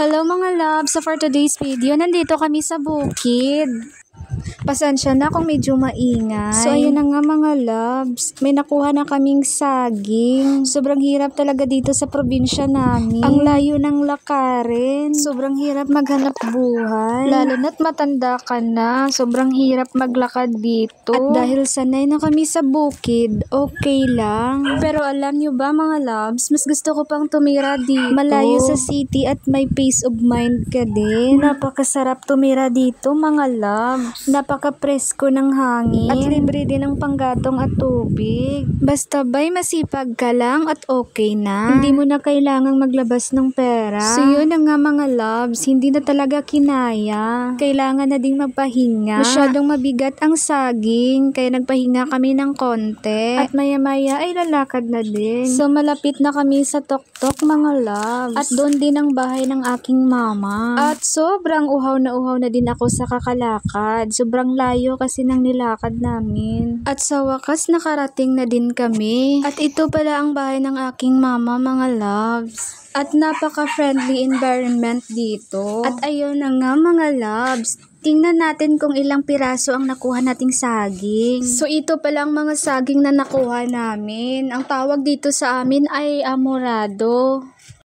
Hello mga loves, so for today's video, nandito kami sa bukid. Pasensya na kung medyo maingay. So ayun na nga mga loves, may nakuha na kaming saging. Sobrang hirap talaga dito sa probinsya namin. Ang layo ng lakarin. Sobrang hirap maghanap buhay. Lalo na't matanda ka na, sobrang hirap maglakad dito. At dahil sanay na kami sa bukid, okay lang. Pero alam nyo ba mga loves, mas gusto ko pang tumira dito. Malayo sa city at may peace of mind ka din. Napakasarap tumira dito mga loves. Napaka-presko ng hangin. At libre din ang panggatong at tubig. Basta ba'y masipag ka lang at okay na. Hindi mo na kailangang maglabas ng pera. So yun na nga mga loves, hindi na talaga kinaya. Kailangan na ding magpahinga. Masyadong mabigat ang saging, kaya nagpahinga kami ng konti. At maya-maya ay lalakad na din. So malapit na kami sa Tuktok mga loves. At doon din ang bahay ng aking mama. At sobrang uhaw na din ako sa kakalakad. Sobrang layo kasi ng nilakad namin. At sa wakas nakarating na din kami. At ito pala ang bahay ng aking mama mga loves. At napaka-friendly environment dito. At ayun na nga mga loves. Tingnan natin kung ilang piraso ang nakuha nating saging. So ito pala ang mga saging na nakuha namin. Ang tawag dito sa amin ay amorado.